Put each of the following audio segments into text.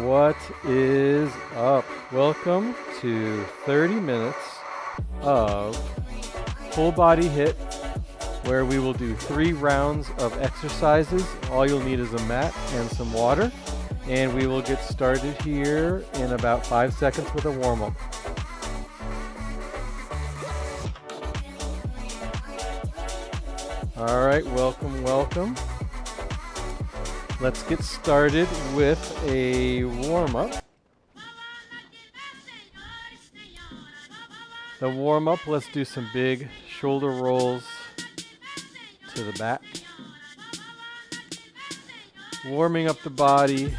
What is up? Welcome to 30 minutes of full body HIIT, where we will do 3 rounds of exercises. All you'll need is a mat and some water, and we will get started here in about 5 seconds with a warm-up. All right, welcome. Let's get started with a warm-up. The warm-up, let's do some big shoulder rolls to the back. Warming up the body,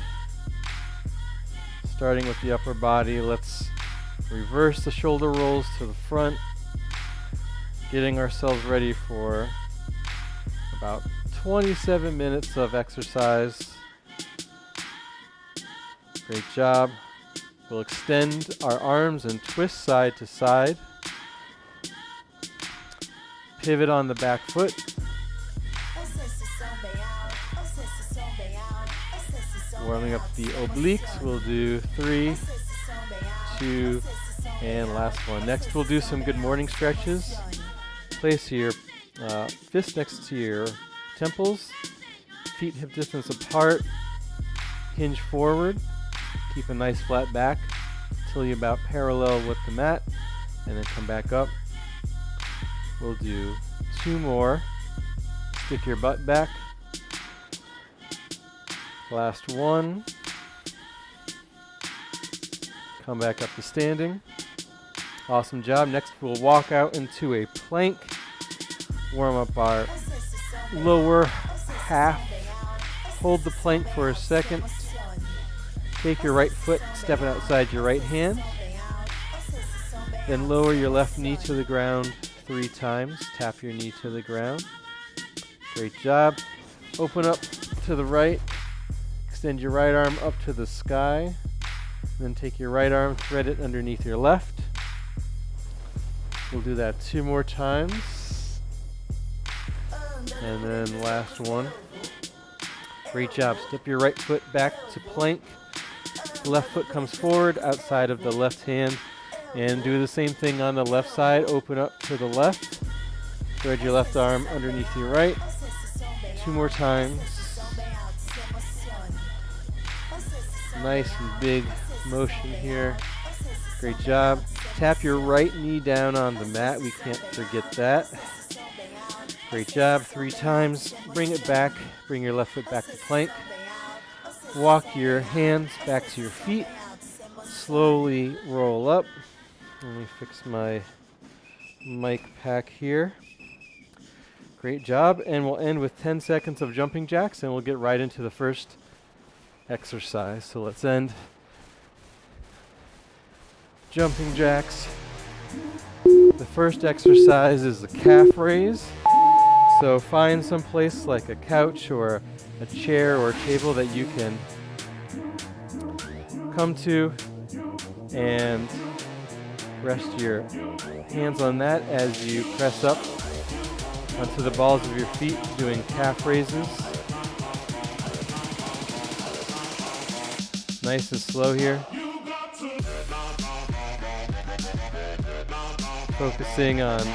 starting with the upper body. Let's reverse the shoulder rolls to the front, getting ourselves ready for about 27 minutes of exercise. Great job. We'll extend our arms and twist side to side. Pivot on the back foot. Warming up the obliques. We'll do 3, 2, and last one. Next, we'll do some good morning stretches. Place your fist next to your temples, feet hip distance apart, hinge forward, keep a nice flat back until you're about parallel with the mat, and then come back up. We'll do 2 more. Stick your butt back. Last one. Come back up to standing. Awesome job. Next, we'll walk out into a plank. Warm up our lower half. Hold the plank for a second. Take your right foot, step it outside your right hand. Then lower your left knee to the ground 3 times. Tap your knee to the ground. Great job. Open up to the right. Extend your right arm up to the sky. Then take your right arm, thread it underneath your left. We'll do that 2 more times. And then last one. Great job. Step your right foot back to plank. Left foot comes forward outside of the left hand. And do the same thing on the left side. Open up to the left. Thread your left arm underneath your right. 2 more times. Nice and big motion here. Great job. Tap your right knee down on the mat. We can't forget that. Great job. 3 times. Bring it back. Bring your left foot back to plank. Walk your hands back to your feet. Slowly roll up. Let me fix my mic pack here. Great job. And we'll end with 10 seconds of jumping jacks, and we'll get right into the first exercise. So let's end jumping jacks. The first exercise is the calf raise. So find some place like a couch or a chair or a table that you can come to and rest your hands on that as you press up onto the balls of your feet, doing calf raises. Nice and slow here. Focusing on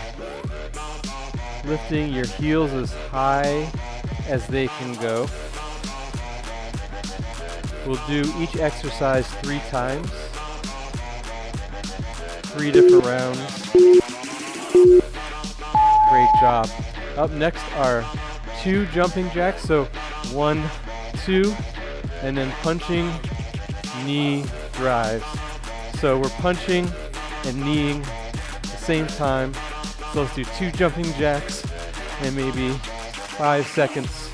lifting your heels as high as they can go. We'll do each exercise 3 times. 3 different rounds. Great job. Up next are 2 jumping jacks. So 1, 2, and then punching knee drives. So we're punching and kneeing at the same time. So let's do 2 jumping jacks and maybe 5 seconds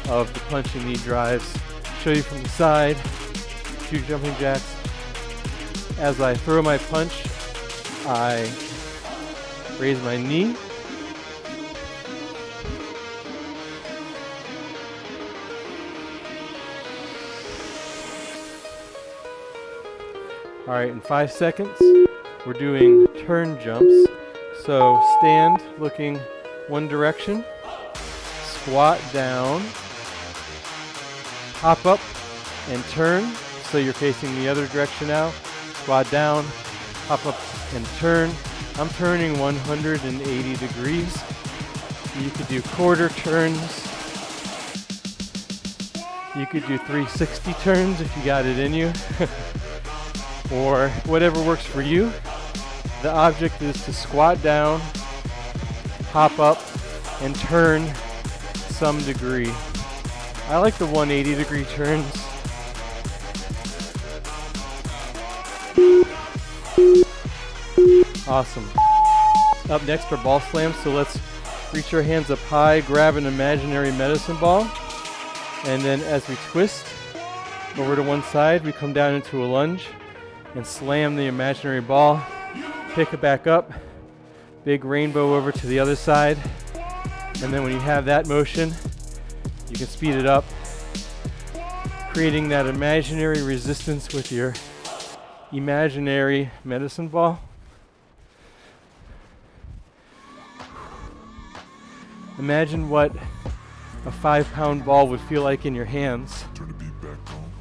of the punching knee drives. Show you from the side. 2 jumping jacks. As I throw my punch, I raise my knee. All right, in 5 seconds, we're doing turn jumps. So stand looking one direction, squat down, hop up and turn, so you're facing the other direction now. Squat down, hop up and turn. I'm turning 180 degrees. You could do quarter turns. You could do 360 turns if you got it in you. Or whatever works for you. The object is to squat down, hop up, and turn some degree. I like the 180 degree turns. Awesome. Up next are ball slams, so let's reach our hands up high, grab an imaginary medicine ball, and then as we twist over to one side, we come down into a lunge and slam the imaginary ball, pick it back up, big rainbow over to the other side, and then when you have that motion, you can speed it up, creating that imaginary resistance with your imaginary medicine ball. Imagine what a 5-pound ball would feel like in your hands. Turn the beat back on.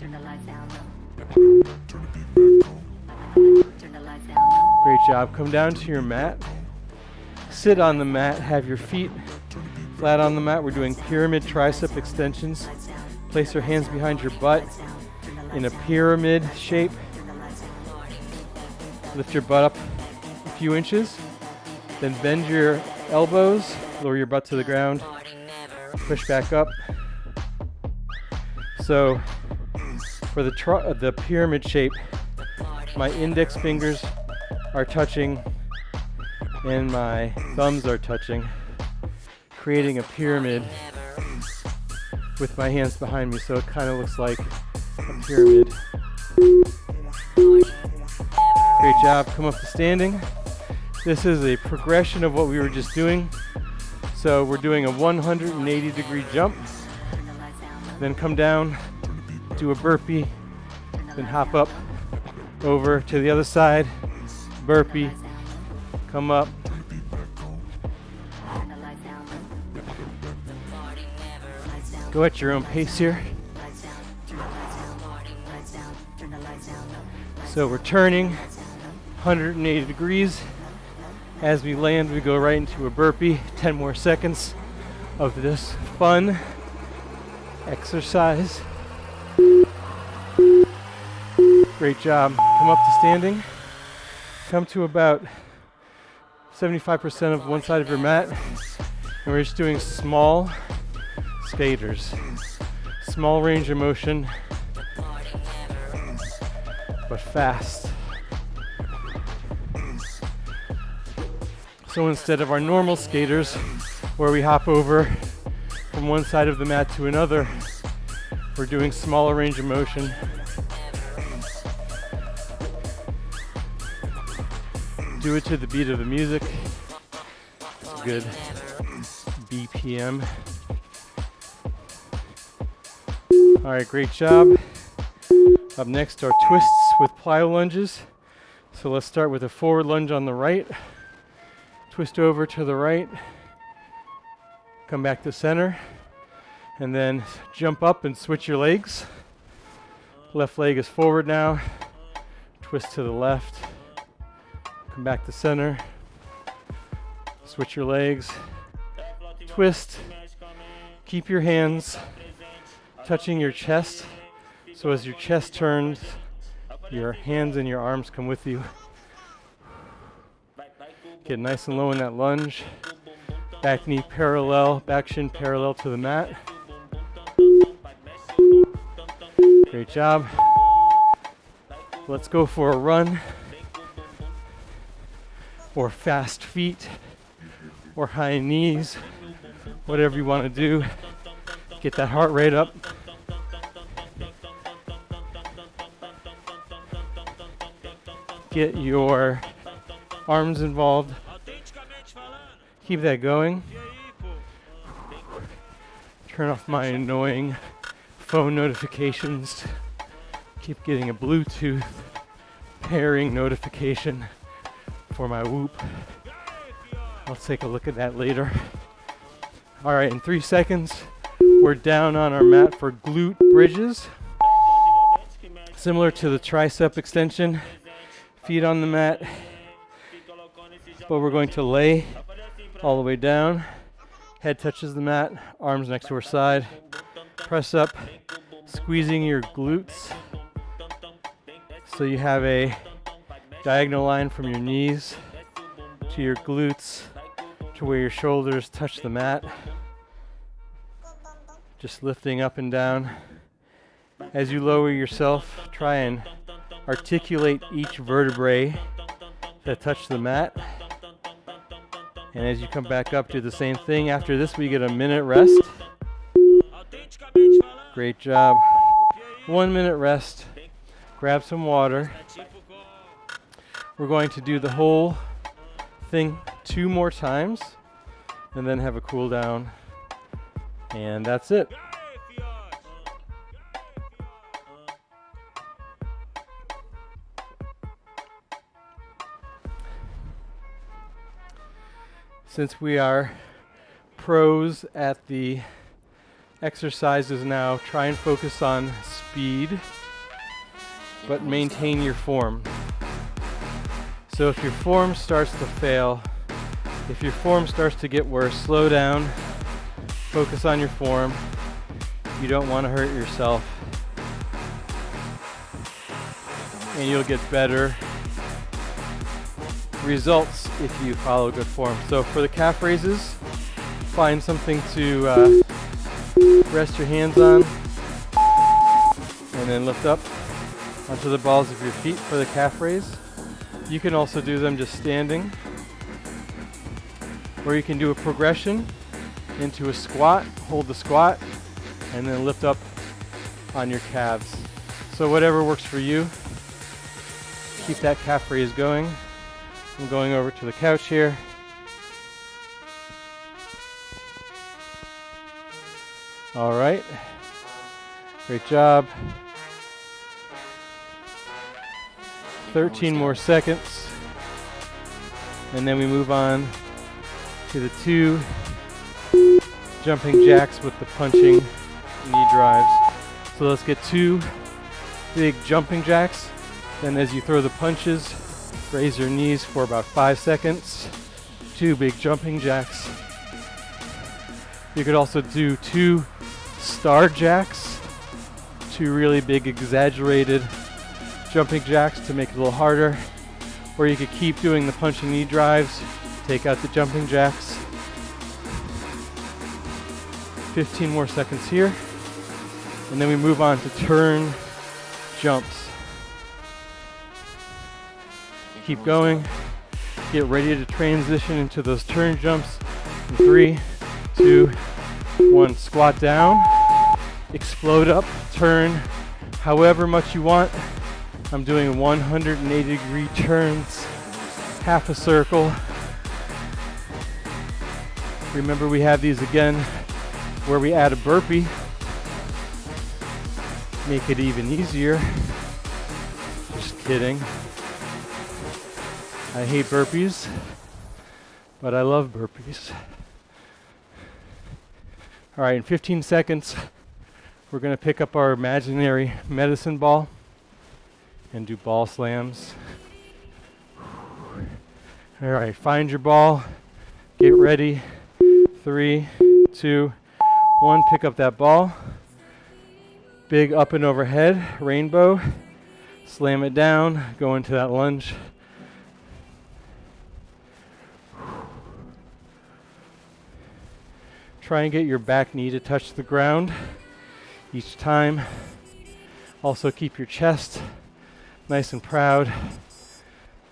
Turn the lights down low. Turn the beat back on. Turn the lights down low. Great job. Come down to your mat. Sit on the mat. Have your feet flat on the mat. We're doing pyramid tricep extensions. Place your hands behind your butt in a pyramid shape. Lift your butt up a few inches. Then bend your elbows, lower your butt to the ground, push back up. So for the pyramid shape, my index fingers are touching and my thumbs are touching, creating a pyramid with my hands behind me, so it kind of looks like a pyramid. Great job. Come up to standing. This is a progression of what we were just doing. So we're doing a 180 degree jump, then come down, do a burpee, then hop up over to the other side, burpee, come up, go at your own pace here. So we're turning 180 degrees. As we land, we go right into a burpee. 10 more seconds of this fun exercise. Great job. Come up to standing. Come to about 75% of one side of your mat. And we're just doing small skaters. Small range of motion, but fast. So instead of our normal skaters, where we hop over from one side of the mat to another, we're doing smaller range of motion. Do it to the beat of the music. It's a good BPM. All right, great job. Up next are twists with plyo lunges. So let's start with a forward lunge on the right. Twist over to the right, come back to center, and then jump up and switch your legs. Left leg is forward now, twist to the left, come back to center, switch your legs, twist, keep your hands touching your chest, so as your chest turns, your hands and your arms come with you. Get nice and low in that lunge. Back knee parallel, back shin parallel to the mat. Great job. Let's go for a run, or fast feet, or high knees, whatever you want to do. Get that heart rate up. Get your arms involved. Keep that going. Turn off my annoying phone notifications. Keep getting a Bluetooth pairing notification for my Whoop. I'll take a look at that later. All right, in 3 seconds, we're down on our mat for glute bridges. Similar to the tricep extension, feet on the mat, but we're going to lay all the way down. Head touches the mat, arms next to our side. Press up, squeezing your glutes so you have a diagonal line from your knees to your glutes to where your shoulders touch the mat. Just lifting up and down. As you lower yourself, try and articulate each vertebrae that touch the mat. And as you come back up, do the same thing. After this, we get a minute rest. Great job. 1 minute rest. Grab some water. We're going to do the whole thing 2 more times and then have a cool down. And that's it. Since we are pros at the exercises now, try and focus on speed, but maintain your form. So if your form starts to fail, if your form starts to get worse, slow down, focus on your form. You don't want to hurt yourself. And you'll get better results if you follow good form. So for the calf raises, find something to rest your hands on and then lift up onto the balls of your feet for the calf raise. You can also do them just standing, or you can do a progression into a squat, hold the squat, and then lift up on your calves. So whatever works for you, keep that calf raise going. I'm going over to the couch here. All right, great job. 13 more seconds. And then we move on to the 2 jumping jacks with the punching knee drives. So let's get 2 big jumping jacks. Then as you throw the punches, raise your knees for about 5 seconds. 2 big jumping jacks. You could also do 2 star jacks, 2 really big exaggerated jumping jacks to make it a little harder. Or you could keep doing the punching knee drives, take out the jumping jacks. 15 more seconds here. And then we move on to turn jumps. Keep going. Get ready to transition into those turn jumps. In 3, 2, 1. Squat down. Explode up. Turn however much you want. I'm doing 180-degree turns. Half a circle. Remember, we have these again where we add a burpee. Make it even easier. Just kidding. I hate burpees, but I love burpees. All right, in 15 seconds, we're going to pick up our imaginary medicine ball and do ball slams. All right, find your ball, get ready. 3, 2, 1, pick up that ball. Big up and overhead, rainbow. Slam it down, go into that lunge. Try and get your back knee to touch the ground each time. Also keep your chest nice and proud.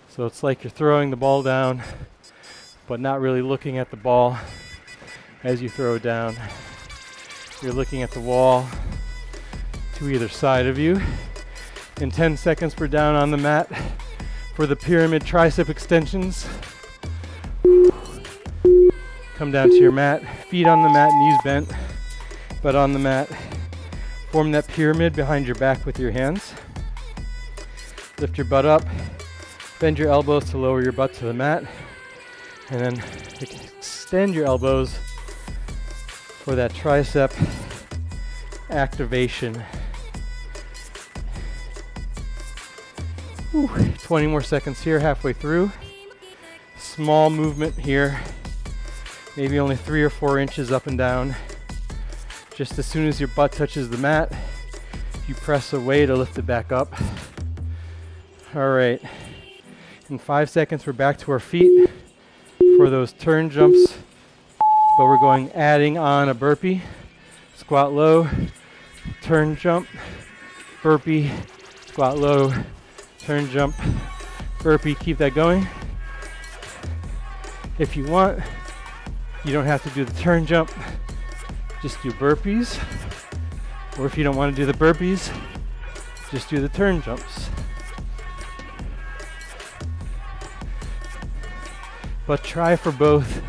So it's like you're throwing the ball down, but not really looking at the ball as you throw it down. You're looking at the wall to either side of you. In 10 seconds, we're down on the mat for the pyramid tricep extensions. Come down to your mat, feet on the mat, knees bent, butt on the mat. Form that pyramid behind your back with your hands. Lift your butt up, bend your elbows to lower your butt to the mat, and then extend your elbows for that tricep activation. Whew, 20 more seconds here, halfway through. Small movement here, maybe only 3 or 4 inches up and down. Just as soon as your butt touches the mat, you press away to lift it back up. All right, in 5 seconds, we're back to our feet for those turn jumps, but we're going adding on a burpee, squat low, turn jump, burpee, squat low, turn jump, burpee. Keep that going. If you want, you don't have to do the turn jump, just do burpees. Or if you don't want to do the burpees, just do the turn jumps. But try for both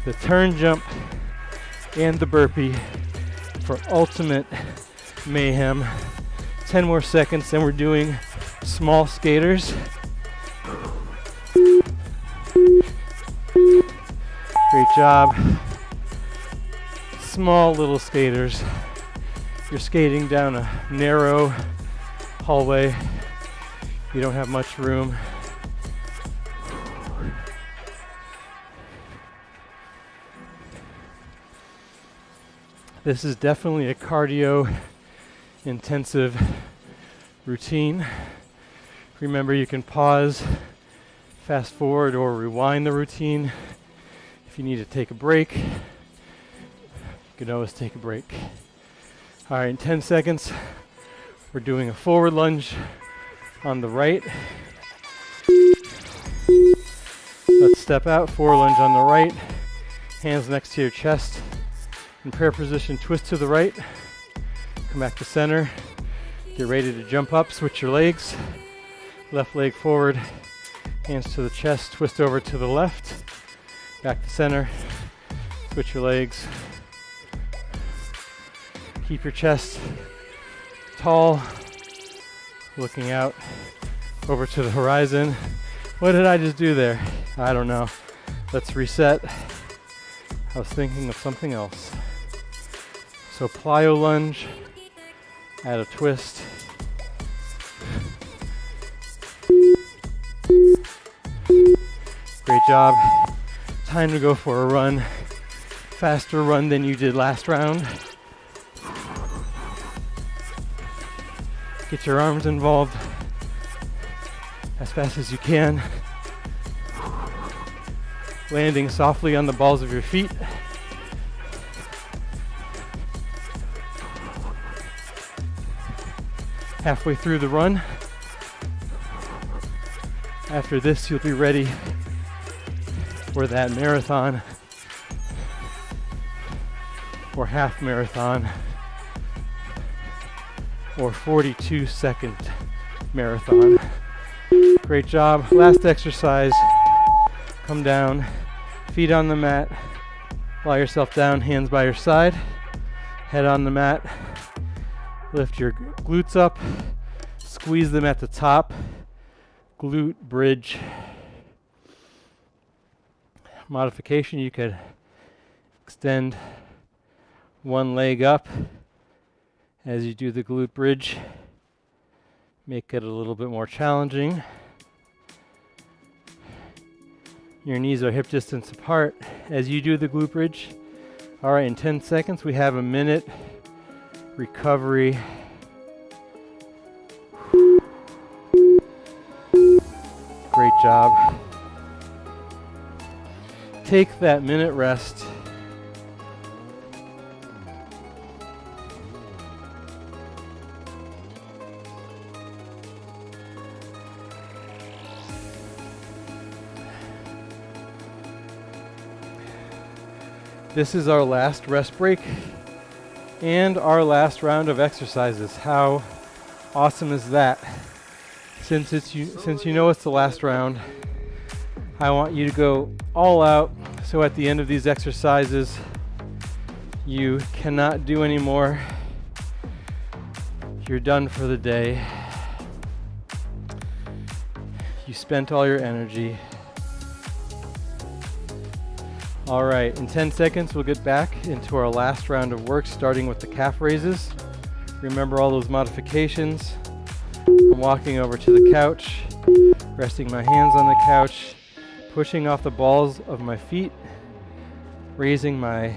the turn jump and the burpee for ultimate mayhem. 10 more seconds, then we're doing small skaters. Great job. Small little skaters. You're skating down a narrow hallway. You don't have much room. This is definitely a cardio intensive routine. Remember, you can pause, fast forward, or rewind the routine. If you need to take a break, you can always take a break. All right, in 10 seconds, we're doing a forward lunge on the right. Let's step out, forward lunge on the right, hands next to your chest. In prayer position, twist to the right, come back to center, get ready to jump up, switch your legs, left leg forward, hands to the chest, twist over to the left, back to center, switch your legs, keep your chest tall, looking out over to the horizon. What did I just do there? I don't know. Let's reset. I was thinking of something else. So plyo lunge, add a twist. Great job. Time to go for a run. Faster run than you did last round. Get your arms involved as fast as you can. Landing softly on the balls of your feet. Halfway through the run. After this, you'll be ready for that marathon or half marathon or 42-second marathon. Great job. Last exercise. Come down, feet on the mat, lie yourself down, hands by your side, head on the mat, lift your glutes up, squeeze them at the top, glute bridge. Modification, you could extend one leg up as you do the glute bridge, make it a little bit more challenging. Your knees are hip distance apart as you do the glute bridge. All right, in 10 seconds, we have a minute recovery. Great job. Take that minute rest. This is our last rest break and our last round of exercises. How awesome is that? Since you know it's the last round, I want you to go all out. So at the end of these exercises, you cannot do any more. You're done for the day. You spent all your energy. All right, in 10 seconds, we'll get back into our last round of work, starting with the calf raises. Remember all those modifications. I'm walking over to the couch, resting my hands on the couch, pushing off the balls of my feet, raising my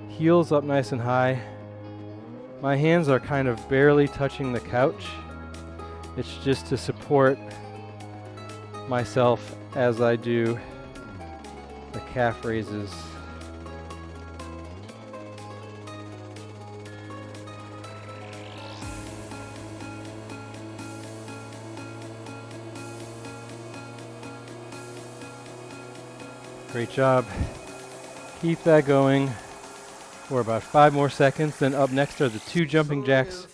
heels up nice and high. My hands are kind of barely touching the couch. It's just to support myself as I do the calf raises. Great job. Keep that going for about 5 more seconds. Then up next are the 2 jumping jacks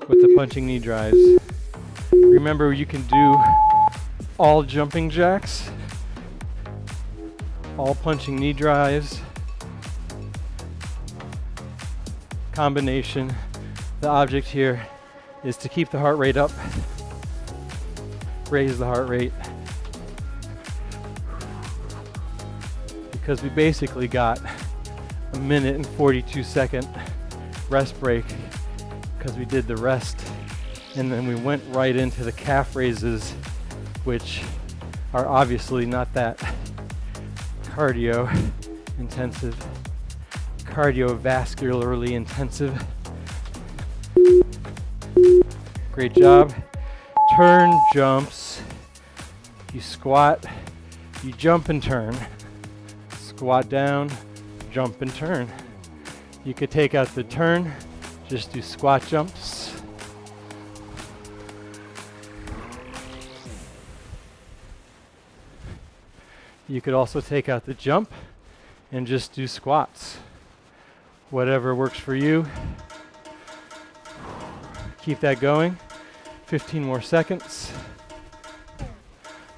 with the punching knee drives. Remember, you can do all jumping jacks, all punching knee drives, combination. The object here is to keep the heart rate up, raise the heart rate, because we basically got a 1 and 42 second rest break because we did the rest, and then we went right into the calf raises, which are obviously not that cardiovascularly intensive. Great job. Turn jumps. You squat, you jump and turn. Squat down, jump and turn. You could take out the turn, just do squat jumps. You could also take out the jump and just do squats. Whatever works for you. Keep that going. 15 more seconds.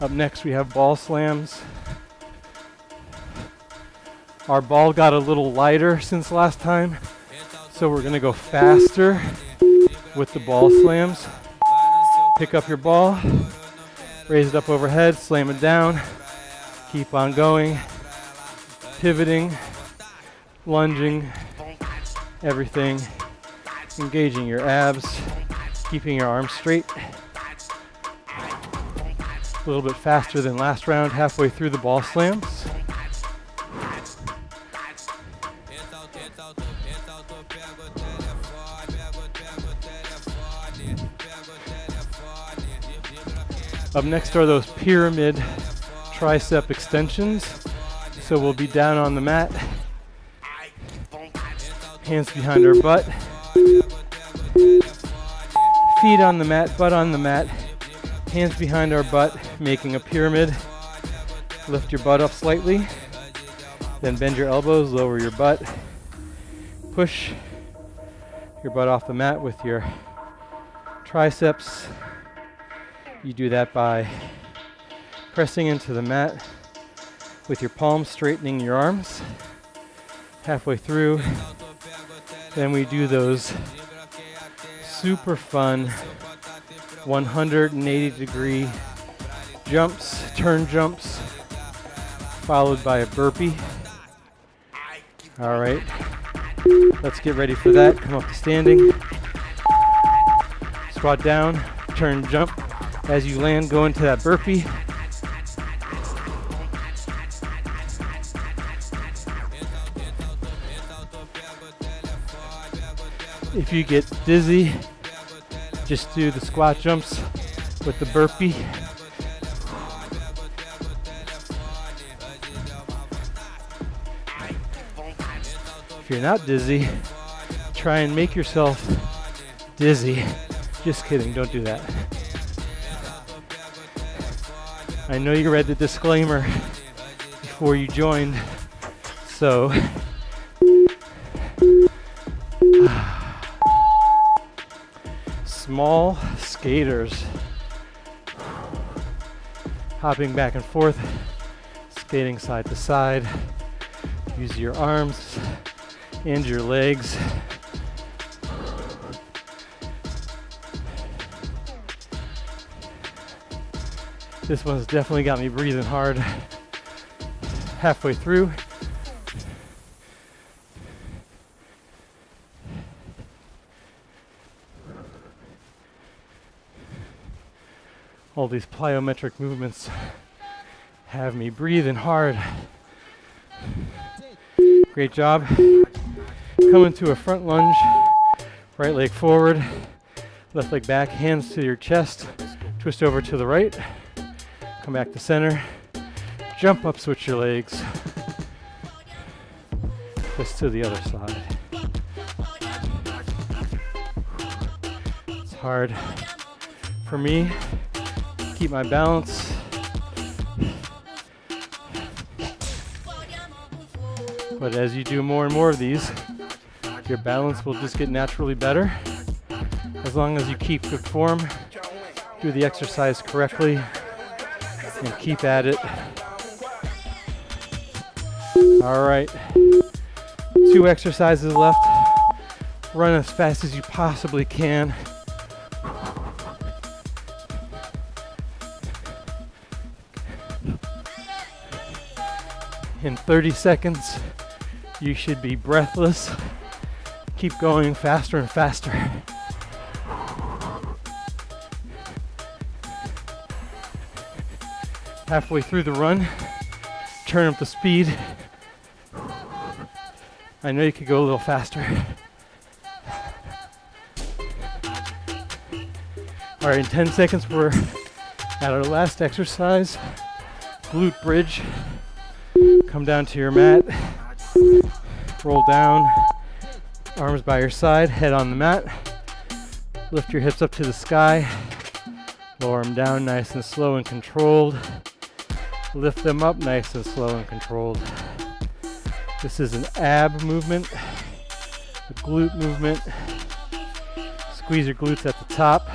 Up next we have ball slams. Our ball got a little lighter since last time, so we're gonna go faster with the ball slams. Pick up your ball, raise it up overhead, slam it down, keep on going, pivoting, lunging, everything, engaging your abs, keeping your arms straight. A little bit faster than last round, halfway through the ball slams. Up next are those pyramid tricep extensions. So we'll be down on the mat, hands behind our butt, feet on the mat, butt on the mat, hands behind our butt, making a pyramid. Lift your butt up slightly, then bend your elbows, lower your butt, push your butt off the mat with your triceps. You do that by pressing into the mat with your palms, straightening your arms. Halfway through, then we do those super fun 180-degree jumps, turn jumps, followed by a burpee. All right, let's get ready for that. Come up to standing. Squat down, turn, jump. As you land, go into that burpee. If you get dizzy, just do the squat jumps with the burpee. If you're not dizzy, try and make yourself dizzy. Just kidding, don't do that. I know you read the disclaimer before you joined, so small skaters, hopping back and forth, skating side to side. Use your arms and your legs. This one's definitely got me breathing hard. Halfway through. All these plyometric movements have me breathing hard. Great job. Come into a front lunge. Right leg forward, left leg back, hands to your chest. Twist over to the right. Come back to center. Jump up, switch your legs. Twist to the other side. It's hard for me to keep my balance. But as you do more and more of these, your balance will just get naturally better. As long as you keep good form, do the exercise correctly, and keep at it. All right, 2 exercises left. Run as fast as you possibly can. In 30 seconds, you should be breathless. Keep going faster and faster. Halfway through the run, turn up the speed. I know you could go a little faster. All right, in 10 seconds, we're at our last exercise, Glute Bridge. Come down to your mat, roll down, arms by your side, head on the mat. Lift your hips up to the sky, lower them down nice and slow and controlled. Lift them up nice and slow and controlled. This is an ab movement, a glute movement. Squeeze your glutes at the top.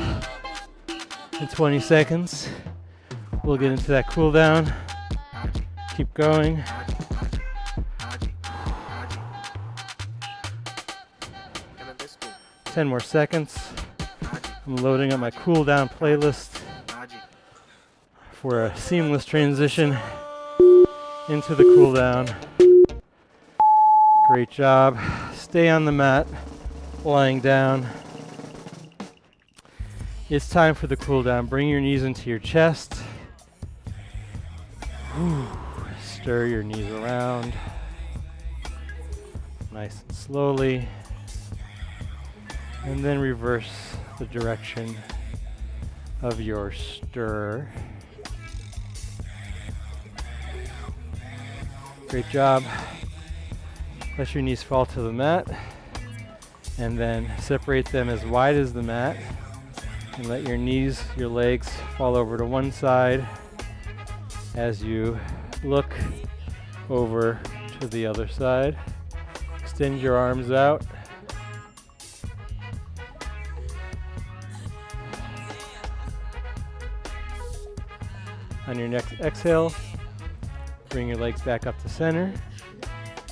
In 20 seconds, we'll get into that cool down. Keep going. Ten more seconds. I'm loading up my cool down playlist for a seamless transition into the cool down. Great job. Stay on the mat, lying down. It's time for the cool down. Bring your knees into your chest. Ooh. Stir your knees around. Nice and slowly. And then reverse the direction of your stir. Great job. Let your knees fall to the mat. And then separate them as wide as the mat. And let your knees, your legs fall over to one side as you look over to the other side. Extend your arms out. On your next exhale, bring your legs back up to center.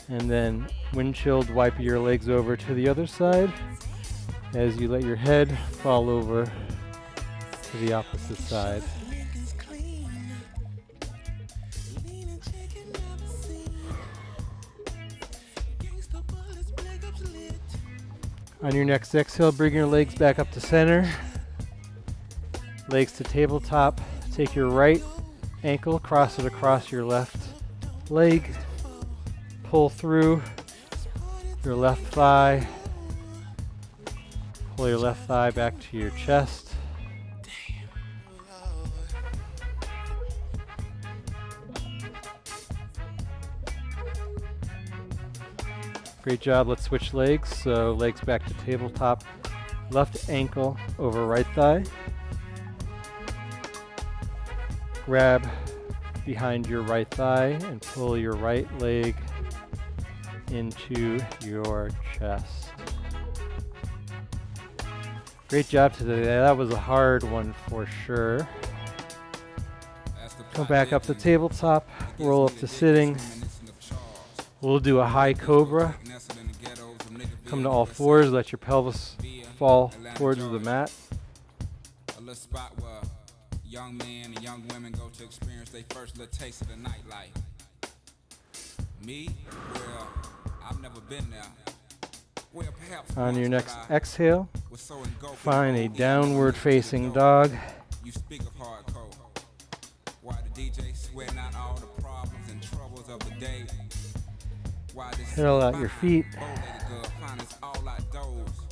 And then windshield wipe your legs over to the other side as you let your head fall over to the opposite side. On your next exhale, bring your legs back up to center. Legs to tabletop. Take your right ankle, cross it across your left leg. Pull through your left thigh. Pull your left thigh back to your chest. Great job. Let's switch legs. So legs back to tabletop. Left ankle over right thigh. Grab behind your right thigh and pull your right leg into your chest. Great job today. That was a hard one for sure. Come back up to tabletop, roll up to sitting. We'll do a high cobra. Come to all fours, let your pelvis fall towards the mat. A little spot where young men and young women go to experience their first little taste of the nightlife. Me? Well, I've never been there. Well, perhaps On your once, next but I exhale, was so engulfed find in a the downward facing dog. you speak of hardcore. Why the DJ sweating out all the problems and troubles of the day? Why this Curl out your feet.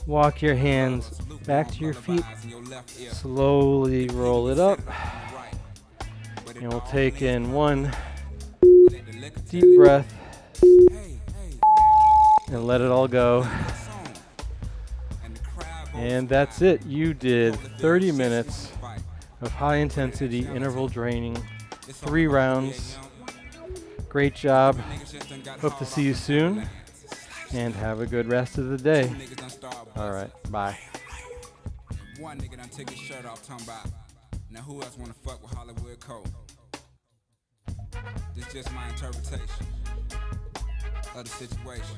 Walk your hands back to your feet. Slowly roll it up. And we'll take in one deep breath and let it all go. And that's it. You did 30 minutes of high intensity interval training, 3 rounds. Great job. Hope to see you soon and have a good rest of the day. All right, bye. One nigga done took his shirt off, talking about, now who else wanna fuck with Hollywood Cole? This just my interpretation of the situation.